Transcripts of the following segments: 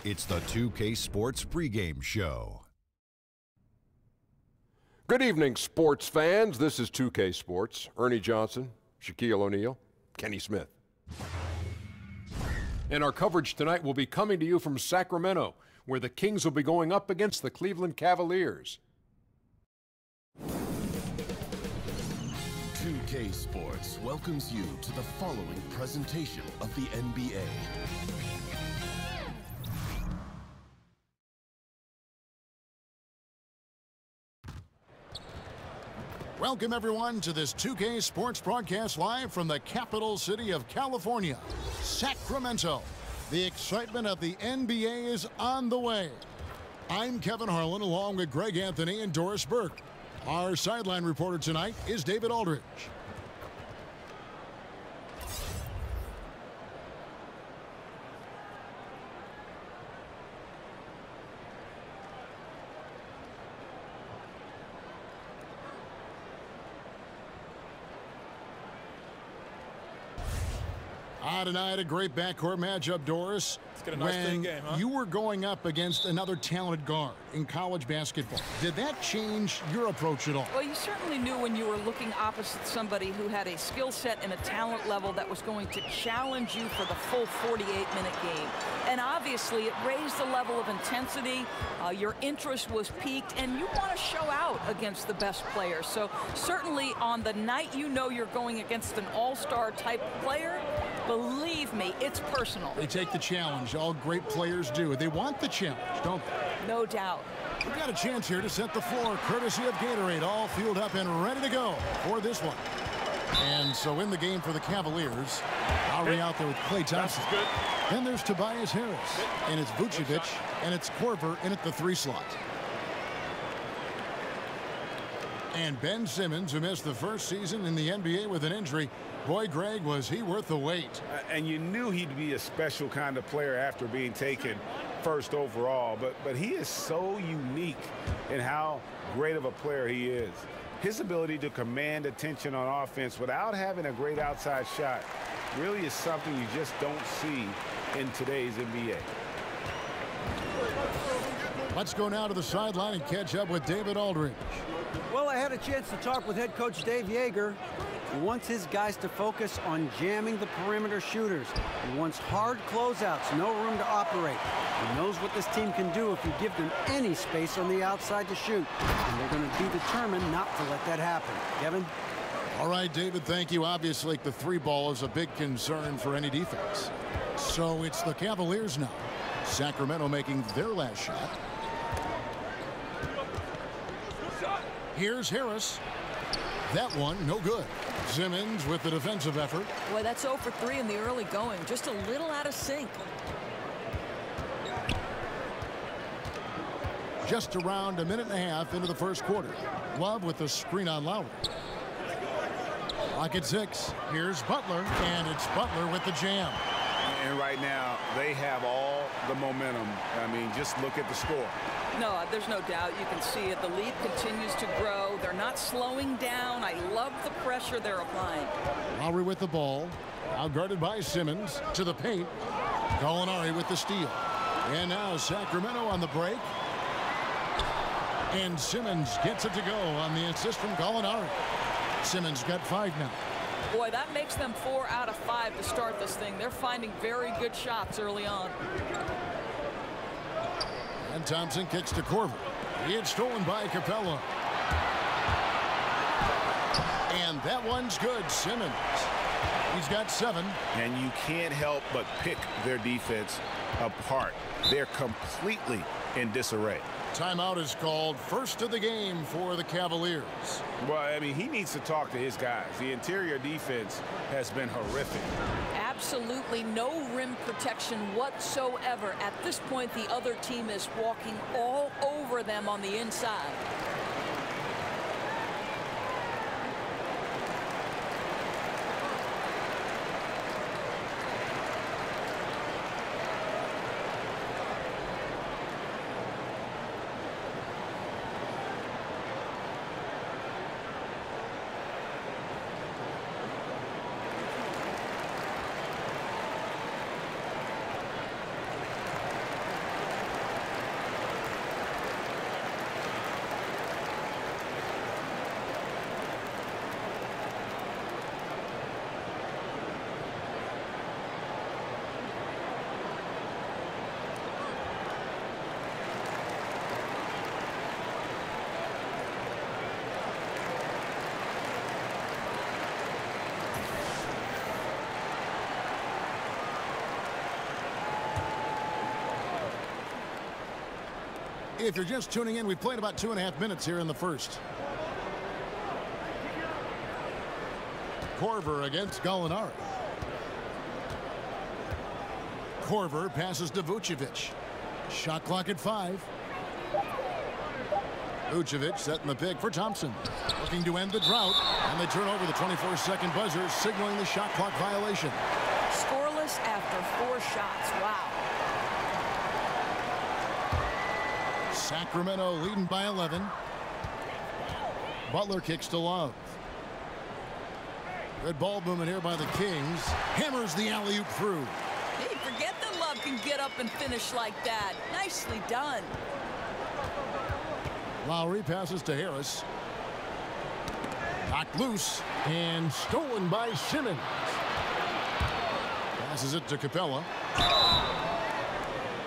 It's the 2K Sports pregame show. Good evening, sports fans. This is 2K Sports. Ernie Johnson, Shaquille O'Neal, Kenny Smith. And our coverage tonight will be coming to you from Sacramento, where the Kings will be going up against the Cleveland Cavaliers. 2K Sports welcomes you to the following presentation of the NBA. Welcome, everyone, to this 2K Sports broadcast live from the capital city of California, Sacramento. The excitement of the NBA is on the way. I'm Kevin Harlan, along with Greg Anthony and Doris Burke. Our sideline reporter tonight is David Aldridge. Tonight, a great backcourt matchup, Doris. It's got a nice big game, huh? You were going up against another talented guard in college basketball. Did that change your approach at all? Well, you certainly knew when you were looking opposite somebody who had a skill set and a talent level that was going to challenge you for the full 48-minute game. And obviously, it raised the level of intensity. Your interest was piqued, and you want to show out against the best players. So certainly on the night you know you're going against an all-star type player, believe me, it's personal. They take the challenge. All great players do. They want the challenge, don't they? No doubt. We've got a chance here to set the floor, courtesy of Gatorade, all fueled up and ready to go for this one. And so in the game for the Cavaliers, Lowry out there with Klay Thompson. Then there's Tobias Harris, and it's Vucevic, and it's Korver in at the 3 slot. And Ben Simmons, who missed the first season in the NBA with an injury. Boy, Greg, was he worth the wait. And you knew he'd be a special kind of player after being taken first overall. But he is so unique in how great of a player he is. His ability to command attention on offense without having a great outside shot really is something you just don't see in today's NBA. Let's go now to the sideline and catch up with David Aldridge. Well, I had a chance to talk with head coach Dave Joerger. He wants his guys to focus on jamming the perimeter shooters. He wants hard closeouts, no room to operate. He knows what this team can do if you give them any space on the outside to shoot. And they're going to be determined not to let that happen. Kevin? All right, David, thank you. Obviously, the 3 ball is a big concern for any defense. So it's the Cavaliers now. Sacramento making their last shot. Here's Harris. That one, no good. Simmons with the defensive effort. Boy, that's 0 for 3 in the early going. Just a little out of sync. Just around a minute and a half into the first quarter. Love with the screen on Lowry. Clock at 6. Here's Butler, and it's Butler with the jam. And right now, they have all the momentum. I mean, just look at the score. No, there's no doubt. You can see it. The lead continues to grow. They're not slowing down. I love the pressure they're applying. Lowry with the ball. Now guarded by Simmons to the paint. Gallinari with the steal. And now Sacramento on the break. And Simmons gets it to go on the assist from Gallinari. Simmons got 5 now. Boy, that makes them 4 out of 5 to start this thing. They're finding very good shots early on. And Thompson kicks to Korver. He had stolen by Capella. And that one's good. Simmons. He's got 7. And you can't help but pick their defense apart. They're completely in disarray. Timeout is called. First of the game for the Cavaliers. Well, I mean, he needs to talk to his guys. The interior defense has been horrific. Absolutely no rim protection whatsoever. At this point, the other team is walking all over them on the inside. If you're just tuning in, we've played about 2.5 minutes here in the first. Korver against Gallinari. Korver passes to Vucevic. Shot clock at 5. Vucevic setting the pick for Thompson. Looking to end the drought. And they turn over the 24-second buzzer, signaling the shot clock violation. Scoreless after 4 shots. Wow. Sacramento leading by 11. Butler kicks to Love. Good ball movement here by the Kings. Hammers the alley-oop through. Hey, forget that Love can get up and finish like that. Nicely done. Lowry passes to Harris. Knocked loose and stolen by Simmons. Passes it to Capella.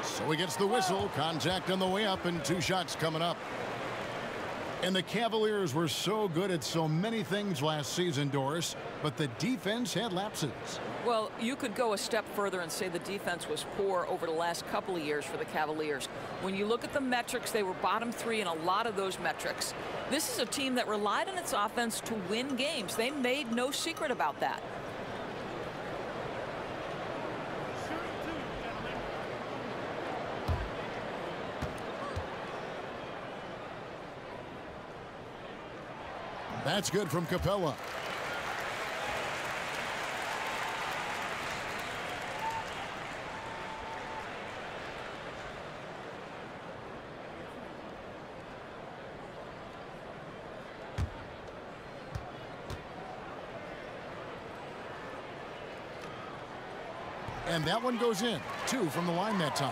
So he gets the whistle. Contact on the way up and 2 shots coming up. And the Cavaliers were so good at so many things last season, Doris, but the defense had lapses. Well, you could go a step further and say the defense was poor over the last couple of years for the Cavaliers. When you look at the metrics, they were bottom 3 in a lot of those metrics. This is a team that relied on its offense to win games. They made no secret about that. That's good from Capella. And that one goes in. 2 from the line that time.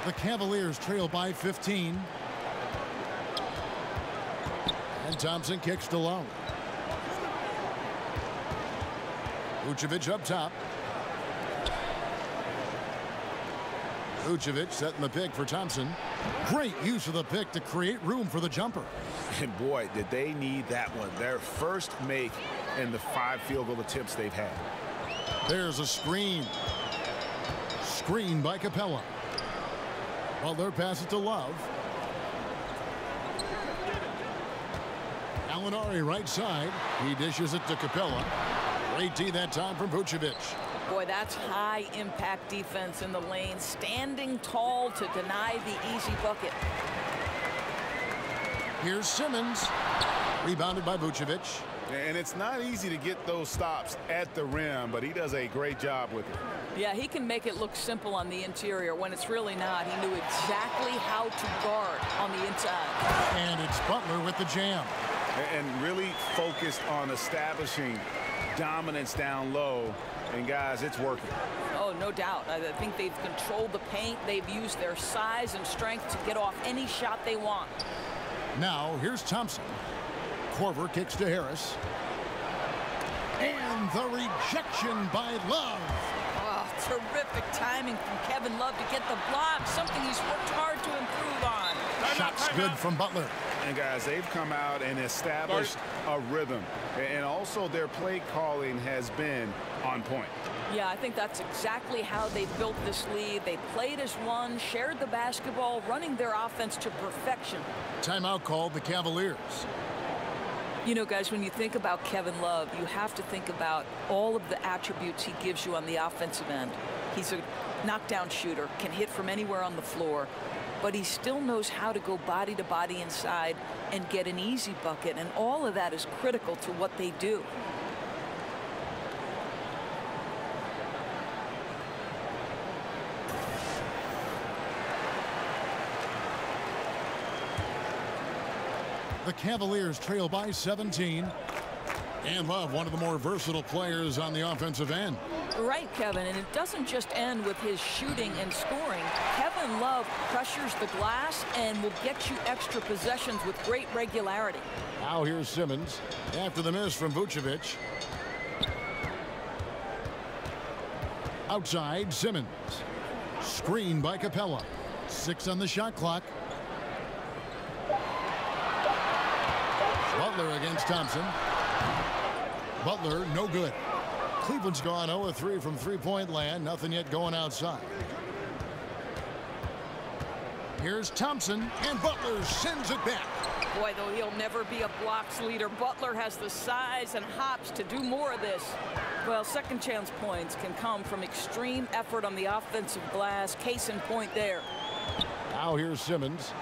The Cavaliers trail by 15. And Thompson kicks to Lowry. Vucevic up top. Vucevic setting the pick for Thompson. Great use of the pick to create room for the jumper. And boy, did they need that one. Their first make in the 5 field goal attempts they've had. There's a screen. Screen by Capella. Butler passes to Love. Gallinari right side. He dishes it to Capella. Great D that time from Vucevic. Boy, that's high impact defense in the lane, standing tall to deny the easy bucket. Here's Simmons. Rebounded by Vucevic. And it's not easy to get those stops at the rim, but he does a great job with it. Yeah, he can make it look simple on the interior when it's really not. He knew exactly how to guard on the inside. And it's Butler with the jam. And really focused on establishing dominance down low. And guys, it's working. Oh, no doubt. I think they've controlled the paint. They've used their size and strength to get off any shot they want. Now, here's Thompson. Korver kicks to Harris. And the rejection by Love. Oh, terrific timing from Kevin Love to get the block, something he's worked hard to improve on. Shots good from Butler. And guys, they've come out and established a rhythm. And also their play calling has been on point. Yeah, I think that's exactly how they built this lead. They played as one, shared the basketball, running their offense to perfection. Timeout called the Cavaliers. You know, guys, when you think about Kevin Love, you have to think about all of the attributes he gives you on the offensive end. He's a knockdown shooter, can hit from anywhere on the floor, but he still knows how to go body to body inside and get an easy bucket, and all of that is critical to what they do. The Cavaliers trail by 17. And Love, one of the more versatile players on the offensive end. Right, Kevin, and it doesn't just end with his shooting and scoring. Kevin Love pressures the glass and will get you extra possessions with great regularity. Now here's Simmons after the miss from Vucevic. Outside, Simmons. Screen by Capella. 6 on the shot clock. Butler against Thompson. Butler, no good. Cleveland's gone 0-3 from three-point land. Nothing yet going outside. Here's Thompson, and Butler sends it back. Boy, though he'll never be a blocks leader, Butler has the size and hops to do more of this. Well, second chance points can come from extreme effort on the offensive glass. Case in point there. Now here's Simmons.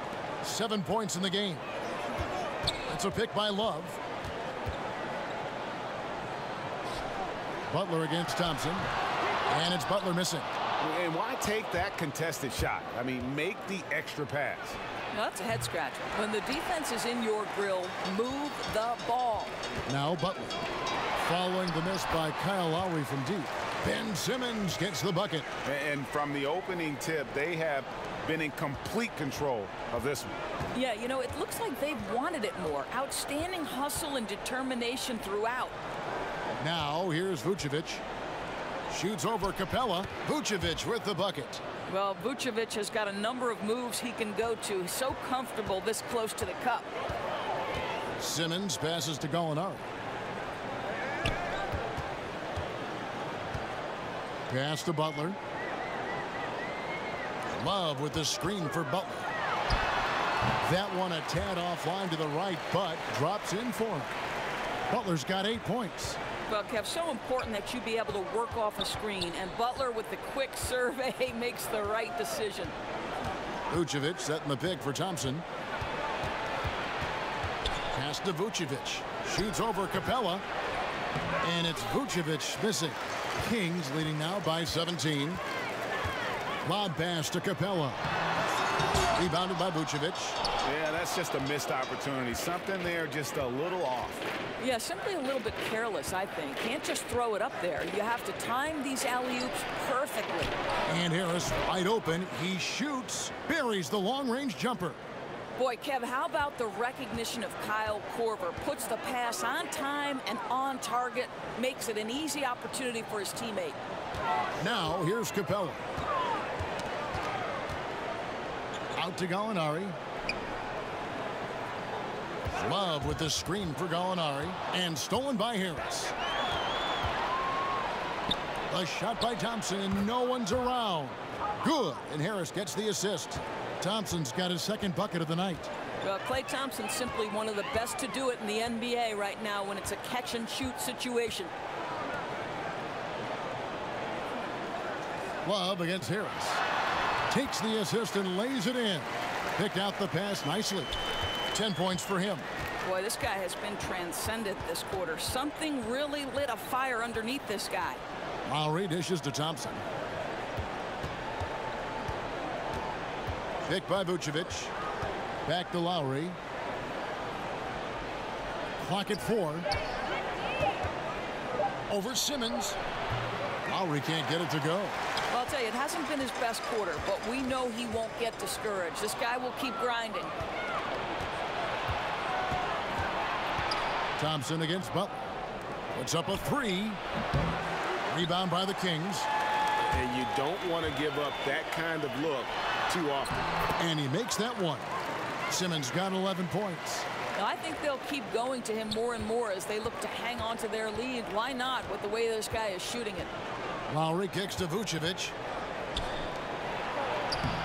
7 points in the game. That's a pick by Love. Butler against Thompson. And it's Butler missing. And why take that contested shot? I mean, make the extra pass. Now, that's a head scratcher. When the defense is in your grill, move the ball. Now Butler. Following the miss by Kyle Lowry from deep. Ben Simmons gets the bucket. And from the opening tip, they have been in complete control of this one. Yeah, you know, it looks like they've wanted it more. Outstanding hustle and determination throughout. Now here's Vucevic. Shoots over Capella. Vucevic with the bucket. Well, Vucevic has got a number of moves he can go to. He's so comfortable this close to the cup. Simmons passes to Gallinari. Pass to Butler. Love with the screen for Butler. That one a tad offline to the right, but drops in for him. Butler's got 8 points. Well, Kev, so important that you be able to work off a screen, and Butler with the quick survey makes the right decision. Vucevic setting the pick for Thompson. Pass to Vucevic. Shoots over Capella. And it's Vucevic missing. Kings leading now by 17. Lob pass to Capella. Rebounded by Vucevic. Yeah, that's just a missed opportunity. Something there just a little off. Yeah, simply a little bit careless, I think. Can't just throw it up there. You have to time these alley-oops perfectly. And Harris wide open. He shoots. Buries the long-range jumper. Boy, Kev, how about the recognition of Kyle Korver? Puts the pass on time and on target. Makes it an easy opportunity for his teammate. Now, here's Capella. Out to Gallinari. Love with the screen for Gallinari. And stolen by Harris. A shot by Thompson, and no one's around. Good, and Harris gets the assist. Thompson's got his second bucket of the night. Well, Klay Thompson's simply one of the best to do it in the NBA right now when it's a catch-and-shoot situation. Love against Harris. Takes the assist and lays it in. Picked out the pass nicely. 10 points for him. Boy, this guy has been transcendent this quarter. Something really lit a fire underneath this guy. Lowry dishes to Thompson. Picked by Vucevic. Back to Lowry. Clock at 4. Over Simmons. Lowry can't get it to go. Well, I'll tell you, it hasn't been his best quarter, but we know he won't get discouraged. This guy will keep grinding. Thompson against Butler. Puts up a 3. Rebound by the Kings. And you don't want to give up that kind of look too often. And he makes that one. Simmons got 11 points. Now, I think they'll keep going to him more and more as they look to hang on to their lead. Why not with the way this guy is shooting it? Lowry kicks to Vucevic.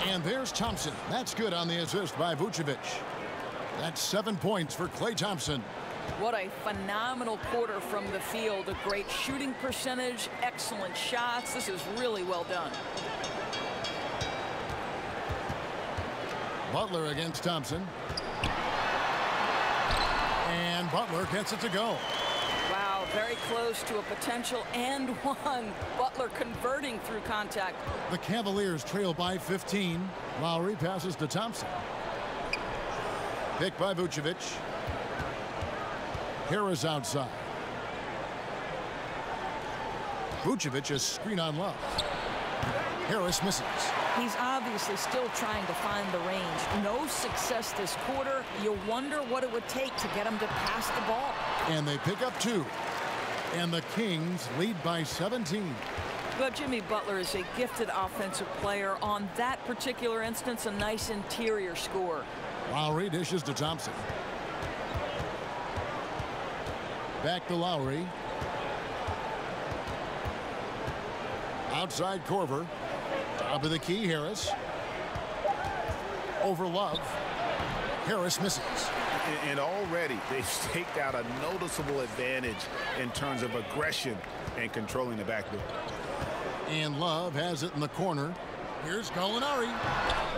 And there's Thompson. That's good on the assist by Vucevic. That's 7 points for Klay Thompson. What a phenomenal quarter from the field. A great shooting percentage, excellent shots. This is really well done. Butler against Thompson. And Butler gets it to go. Wow, very close to a potential and one. Butler converting through contact. The Cavaliers trail by 15. Lowry passes to Thompson. Picked by Vucevic. Harris outside. Vucevic is screen on Love. Harris misses. He's obviously still trying to find the range. No success this quarter. You wonder what it would take to get him to pass the ball. And they pick up 2. And the Kings lead by 17. But Jimmy Butler is a gifted offensive player. On that particular instance, a nice interior score. Lowry dishes to Thompson. Back to Lowry. Outside Korver. Top of the key, Harris. Over Love. Harris misses. And already they've staked out a noticeable advantage in terms of aggression and controlling the backfield. And Love has it in the corner. Here's Gallinari.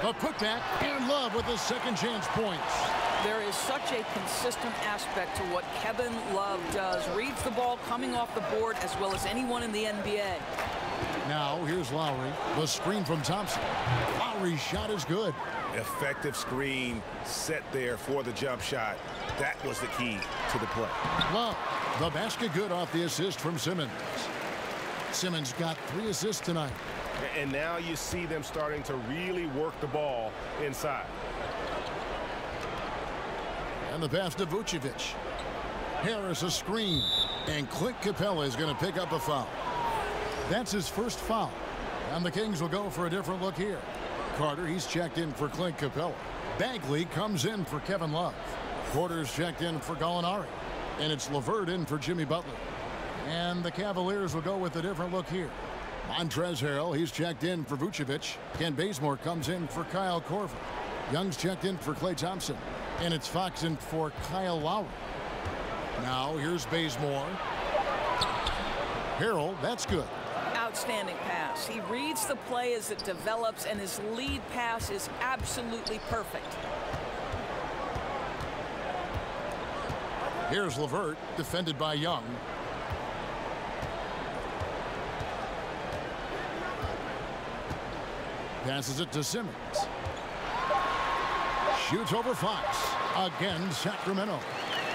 The putback, and Love with the second chance points. There is such a consistent aspect to what Kevin Love does. Reads the ball coming off the board as well as anyone in the NBA. Now here's Lowry. The screen from Thompson. Lowry's shot is good. Effective screen set there for the jump shot. That was the key to the play. Love, the basket good off the assist from Simmons. Simmons got 3 assists tonight. And now you see them starting to really work the ball inside. And the pass to Vucevic. Harris a screen. And Clint Capella is going to pick up a foul. That's his first foul. And the Kings will go for a different look here. Carter, he's checked in for Clint Capella. Bagley comes in for Kevin Love. Porter's checked in for Gallinari. And it's LeVert in for Jimmy Butler. And the Cavaliers will go with a different look here. Montrezl Harrell, he's checked in for Vucevic. Ken Bazemore comes in for Kyle Korver. Young's checked in for Klay Thompson. And it's Fox in for Kyle Lowry. Now here's Bazemore. Harrell, that's good. Outstanding pass. He reads the play as it develops, and his lead pass is absolutely perfect. Here's LeVert, defended by Young. Passes it to Simmons. Shoots over Fox. Again, Sacramento.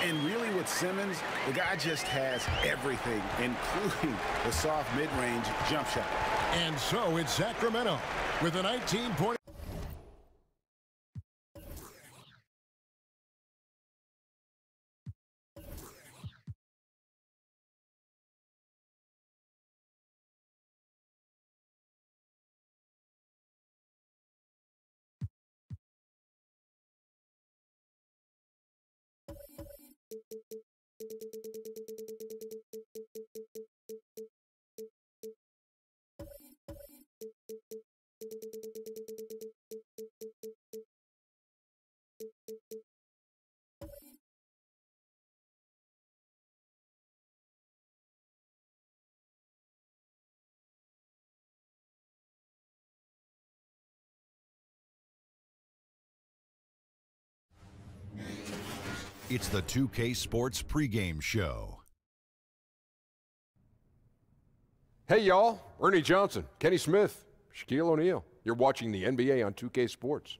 And really with Simmons, the guy just has everything, including the soft mid-range jump shot. And so it's Sacramento with a 19-point. It's the 2K Sports pregame show. Hey, y'all. Ernie Johnson, Kenny Smith, Shaquille O'Neal. You're watching the NBA on 2K Sports.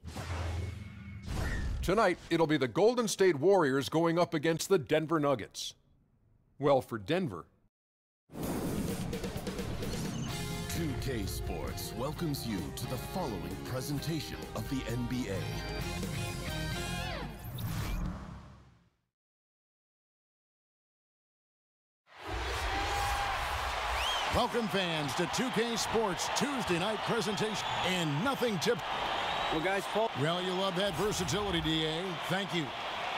Tonight, it'll be the Golden State Warriors going up against the Denver Nuggets. Well, for Denver. 2K Sports welcomes you to the following presentation of the NBA. Welcome, fans, to 2K Sports Tuesday night presentation. And nothing to... Well, guys, Paul... Well, you love that versatility, DA. Thank you.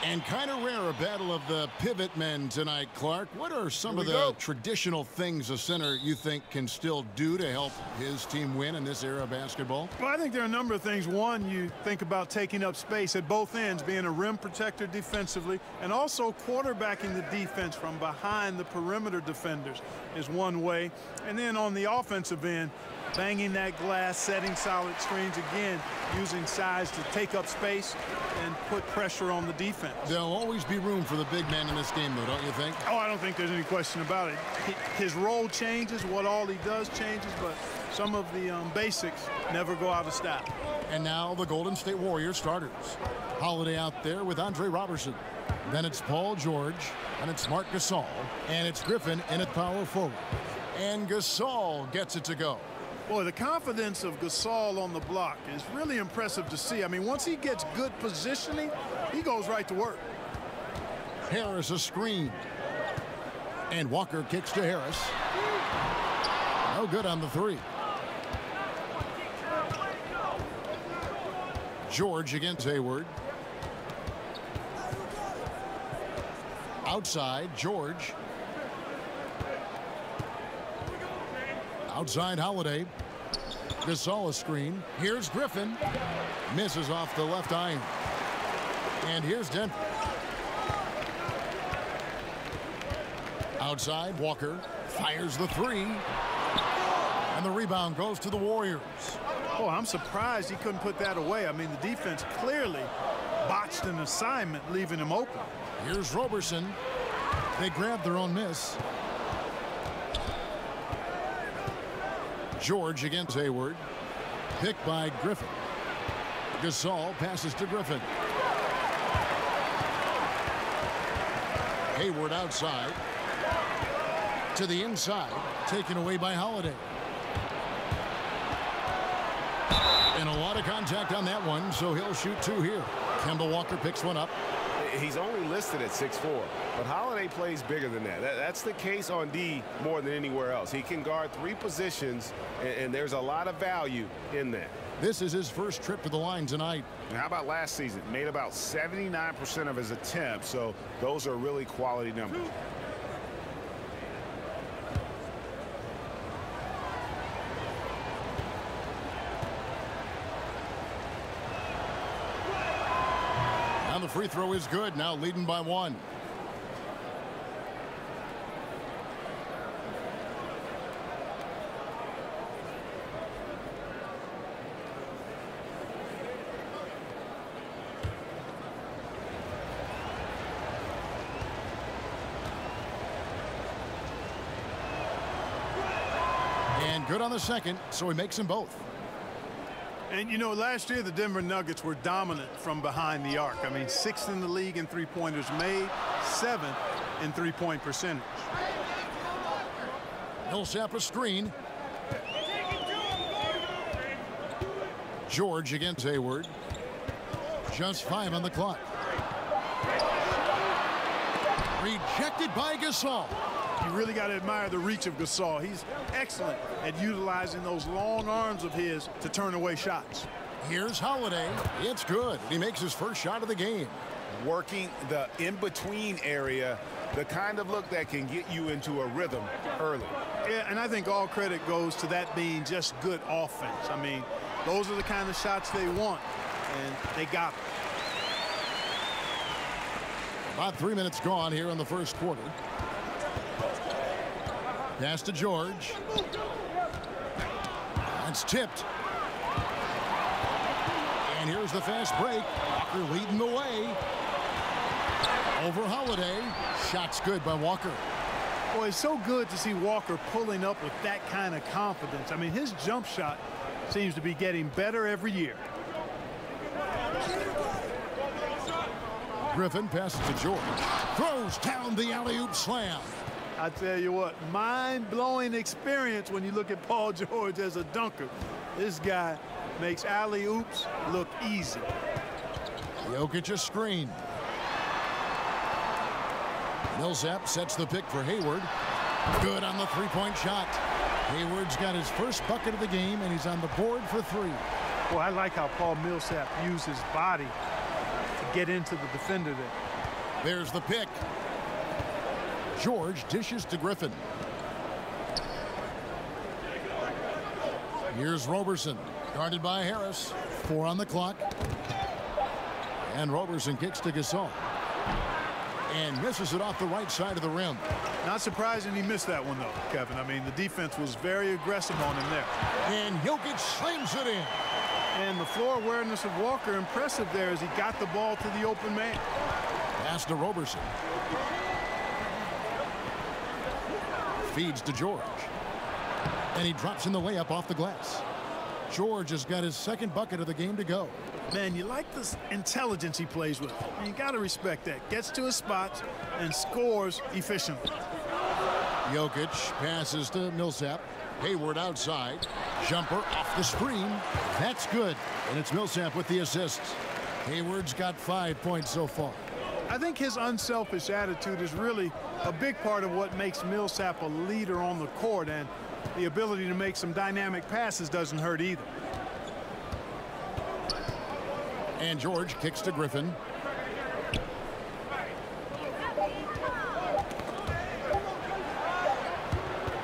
And kind of rare, a battle of the pivot men tonight, Clark. What are some of the traditional things a center you think can still do to help his team win in this era of basketball? Well, I think there are a number of things. One, you think about taking up space at both ends, being a rim protector defensively, and also quarterbacking the defense from behind the perimeter defenders is one way. And then on the offensive end, banging that glass, setting solid screens, again, using size to take up space and put pressure on the defense. There'll always be room for the big man in this game, though, don't you think? Oh, I don't think there's any question about it. His role changes, what all he does changes, but some of the basics never go out of style. And now the Golden State Warriors starters. Holiday out there with Andre Robertson. Then it's Paul George, and it's Marc Gasol, and it's Griffin in at power forward. And Gasol gets it to go. Boy, the confidence of Gasol on the block is really impressive to see. I mean, once he gets good positioning, he goes right to work. Harris a screen. And Walker kicks to Harris. No good on the three. George against Hayward. Outside, George. Outside, Holiday. Gasol screen. Here's Griffin. Misses off the left iron. And here's Denver. Outside, Walker fires the three. And the rebound goes to the Warriors. Oh, I'm surprised he couldn't put that away. I mean, the defense clearly botched an assignment, leaving him open. Here's Roberson. They grabbed their own miss. George against Hayward. Picked by Griffin. Gasol passes to Griffin. Hayward outside. To the inside. Taken away by Holiday. And a lot of contact on that one, so he'll shoot two here. Kemba Walker picks one up. He's only listed at 6'4", but Holiday plays bigger than that. That's the case on D more than anywhere else. He can guard three positions, and there's a lot of value in that. This is his first trip to the line tonight. And how about last season? Made about 79% of his attempts, so those are really quality numbers. The free throw is good, now leading by one. And good on the second, so he makes them both. And, you know, last year the Denver Nuggets were dominant from behind the arc. I mean, 6th in the league in three-pointers made, 7th in three-point percentage. Millsap a screen. George against Hayward. Just 5 on the clock. Rejected by Gasol. You really got to admire the reach of Gasol. He's excellent at utilizing those long arms of his to turn away shots. Here's Holiday. It's good. He makes his first shot of the game. Working the in-between area, the kind of look that can get you into a rhythm early. Yeah, and I think all credit goes to that being just good offense. I mean, those are the kind of shots they want, and they got them. About 3 minutes gone here in the first quarter. Pass to George. That's tipped. And here's the fast break. Walker leading the way. Over Holiday. Shot's good by Walker. Boy, it's so good to see Walker pulling up with that kind of confidence. I mean, his jump shot seems to be getting better every year. Griffin passes to George. Throws down the alley-oop slam. I tell you what, mind-blowing experience when you look at Paul George as a dunker. This guy makes alley-oops look easy. Jokic a screen. Millsap sets the pick for Hayward. Good on the three-point shot. Hayward's got his first bucket of the game, and he's on the board for 3. Well, I like how Paul Millsap used his body to get into the defender there. There's the pick. George dishes to Griffin. Here's Roberson, guarded by Harris. 4 on the clock. And Roberson kicks to Gasol. And misses it off the right side of the rim. Not surprising he missed that one, though, Kevin. I mean, the defense was very aggressive on him there. And Jokic slams it in. And the floor awareness of Walker impressive there as he got the ball to the open man. Pass to Roberson. Feeds to George. And he drops in the layup off the glass. George has got his second bucket of the game to go. Man, you like this intelligence he plays with. You got to respect that. Gets to his spots and scores efficiently. Jokic passes to Millsap. Hayward outside. Jumper off the screen. That's good. And it's Millsap with the assists. Hayward's got 5 points so far. I think his unselfish attitude is really a big part of what makes Millsap a leader on the court, and the ability to make some dynamic passes doesn't hurt either. And George kicks to Griffin.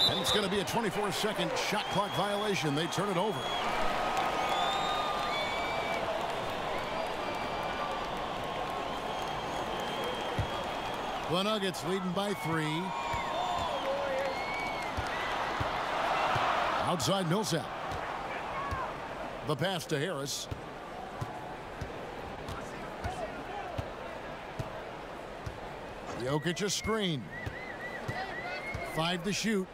And It's going to be a 24-second shot clock violation. They turn it over. The Nuggets leading by 3. Outside Millsap. The pass to Harris. Jokic a screen. 5 to shoot.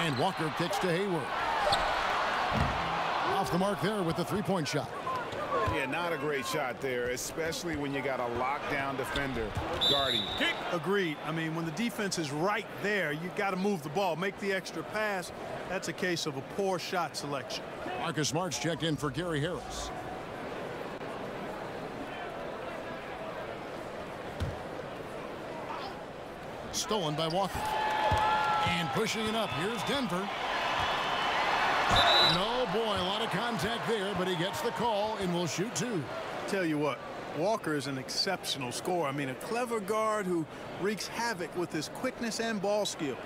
And Walker kicks to Hayward. Off the mark there with the three-point shot. Yeah, not a great shot there, especially when you got a lockdown defender guarding. Kick. Agreed. I mean, when the defense is right there, you got to move the ball, make the extra pass. That's a case of a poor shot selection. Marcus Smart's checked in for Gary Harris. Stolen by Walker. And pushing it up. Here's Denver. No, boy, a lot of contact there, but he gets the call and will shoot 2. Tell you what, Walker is an exceptional scorer. I mean, a clever guard who wreaks havoc with his quickness and ball skills.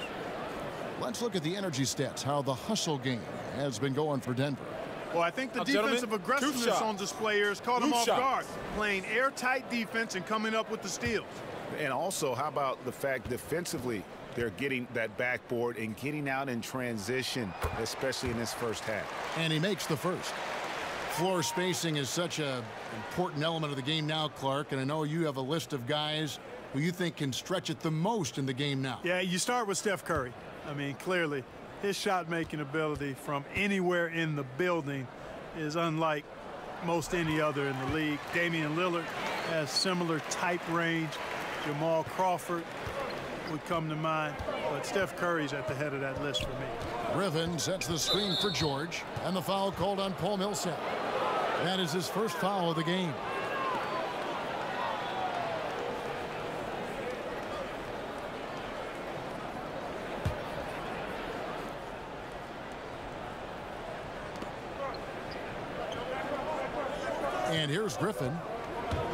Let's look at the energy stats, how the hustle game has been going for Denver. Well, I think the defensive aggressiveness on display here has caught him off guard. Playing airtight defense and coming up with the steals. And also, how about the fact defensively, they're getting that backboard and getting out in transition, especially in this first half. And he makes the first. Floor spacing is such an important element of the game now, Clark, and I know you have a list of guys who you think can stretch it the most in the game now. Yeah, you start with Steph Curry. I mean, clearly, his shot-making ability from anywhere in the building is unlike most any other in the league. Damian Lillard has similar type range. Jamal Crawford would come to mind, but Steph Curry's at the head of that list for me. Griffin sets the screen for George, and the foul called on Paul Millsap. That is his first foul of the game. And here's Griffin.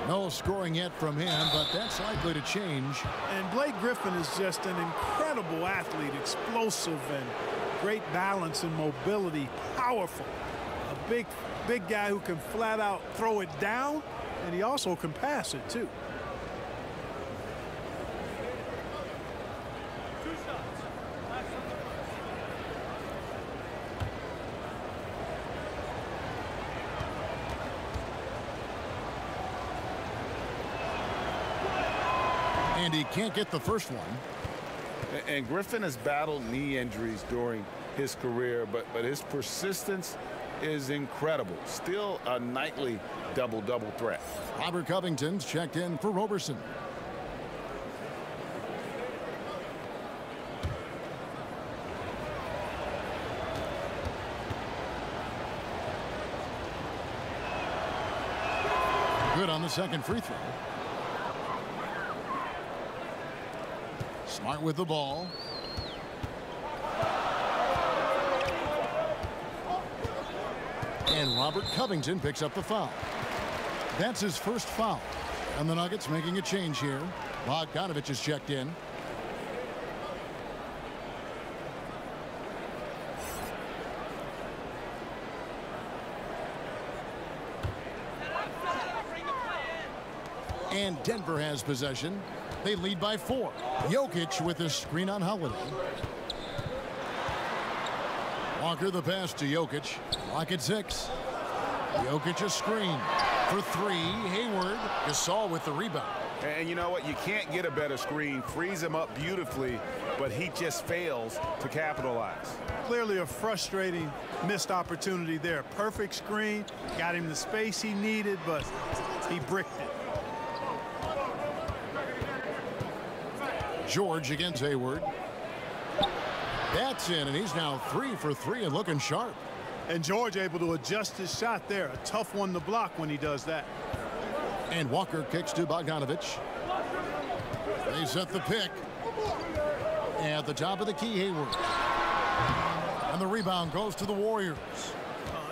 No scoring yet from him, but that's likely to change. And Blake Griffin is just an incredible athlete, explosive and great balance and mobility, powerful. A big guy who can flat out throw it down, and he also can pass it too. And he can't get the first one. And Griffin has battled knee injuries during his career, but his persistence is incredible. Still a nightly double-double threat. Robert Covington's checked in for Roberson. Good on the second free throw. Smart with the ball. And Robert Covington picks up the foul. That's his first foul. And the Nuggets making a change here. Bogdanovich is checked in. And Denver has possession. They lead by 4. Jokic with a screen on Holiday. Walker the pass to Jokic. Lock at 6. Jokic a screen for 3. Hayward. Gasol with the rebound. And you know what? You can't get a better screen. Frees him up beautifully, but he just fails to capitalize. Clearly a frustrating missed opportunity there. Perfect screen. Got him the space he needed, but he bricked it. George against Hayward. That's in, and he's now 3 for 3 and looking sharp. And George able to adjust his shot there. A tough one to block when he does that. And Walker kicks to Bogdanovich. They set the pick. At the top of the key, Hayward. And the rebound goes to the Warriors.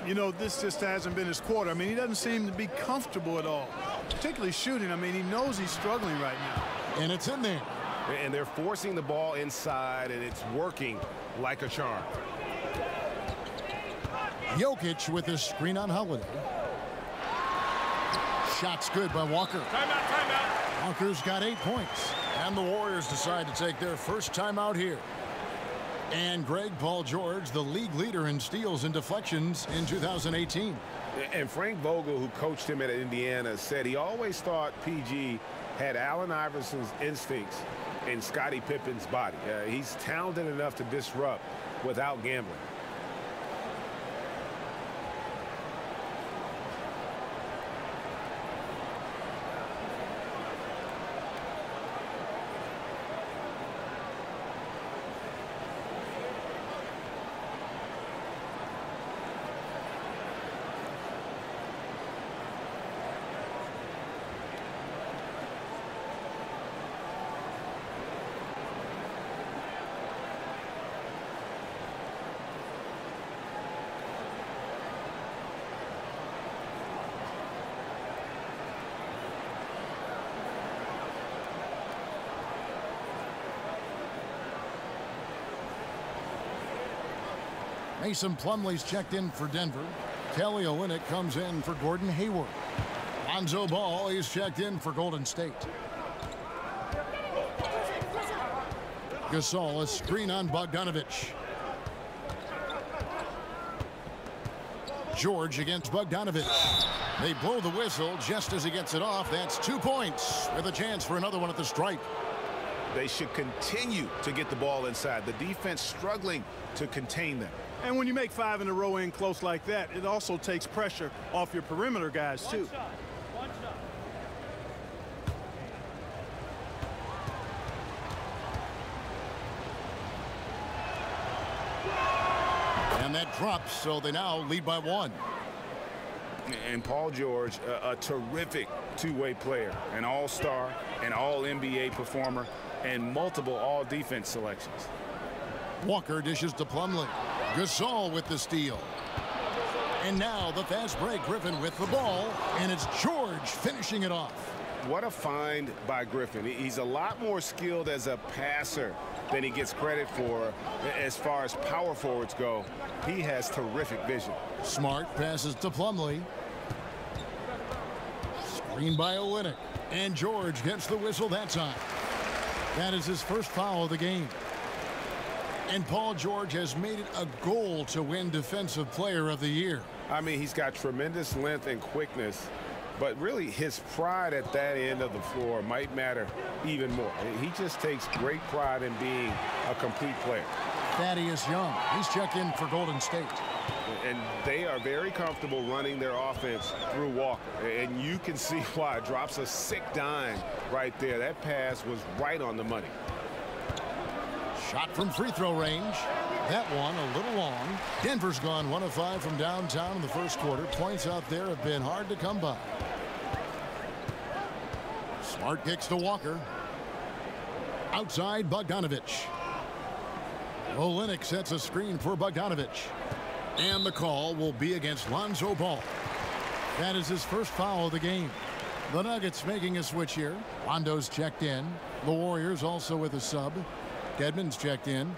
You know, this just hasn't been his quarter. I mean, he doesn't seem to be comfortable at all. Particularly shooting. I mean, he knows he's struggling right now. And it's in there. And they're forcing the ball inside, and it's working like a charm. Jokic with a screen on Holiday. Shot's good by Walker. Timeout, timeout. Walker's got 8 points. And the Warriors decide to take their first timeout here. And Greg Paul George, the league leader in steals and deflections in 2018. And Frank Vogel, who coached him at Indiana, said he always thought PG had Allen Iverson's instincts in Scottie Pippen's body. He's talented enough to disrupt without gambling. Mason Plumlee's checked in for Denver. Kelly Olynyk comes in for Gordon Hayward. Lonzo Ball is checked in for Golden State. Gasol, a screen on Bogdanovich. George against Bogdanovich. They blow the whistle just as he gets it off. That's 2 points with a chance for another one at the stripe. They should continue to get the ball inside. The defense struggling to contain them. And when you make 5 in a row in close like that, it also takes pressure off your perimeter guys, too. And that drops, so they now lead by 1. And Paul George, a terrific two-way player, an all-star, an all-NBA performer, and multiple all-defense selections. Walker dishes to Plumlee. Gasol with the steal. And now the fast break. Griffin with the ball, and it's George finishing it off. What a find by Griffin. He's a lot more skilled as a passer than he gets credit for as far as power forwards go. He has terrific vision. Smart passes to Plumlee. Screen by Olynyk. And George gets the whistle that time. That is his first foul of the game. And Paul George has made it a goal to win Defensive Player of the Year. I mean, he's got tremendous length and quickness, but really his pride at that end of the floor might matter even more. He just takes great pride in being a complete player. Thaddeus Young, he's checked in for Golden State. And they are very comfortable running their offense through Walker. And you can see why. Drops a sick dime right there. That pass was right on the money. Shot from free throw range. That one a little long. Denver's gone 1 of 5 from downtown in the first quarter. Points out there have been hard to come by. Smart kicks to Walker. Outside Bogdanovich. Olynyk sets a screen for Bogdanovich. And the call will be against Lonzo Ball. That is his first foul of the game. The Nuggets making a switch here. Lonzo's checked in. The Warriors also with a sub. Dedmon's checked in.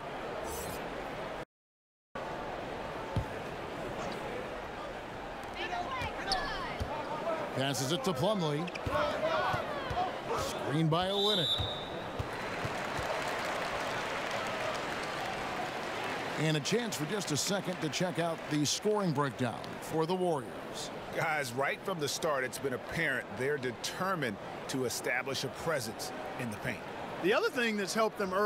Passes it to Plumlee. Screen by Olynyk. And a chance for just a second to check out the scoring breakdown for the Warriors. Guys, right from the start, it's been apparent they're determined to establish a presence in the paint. The other thing that's helped them early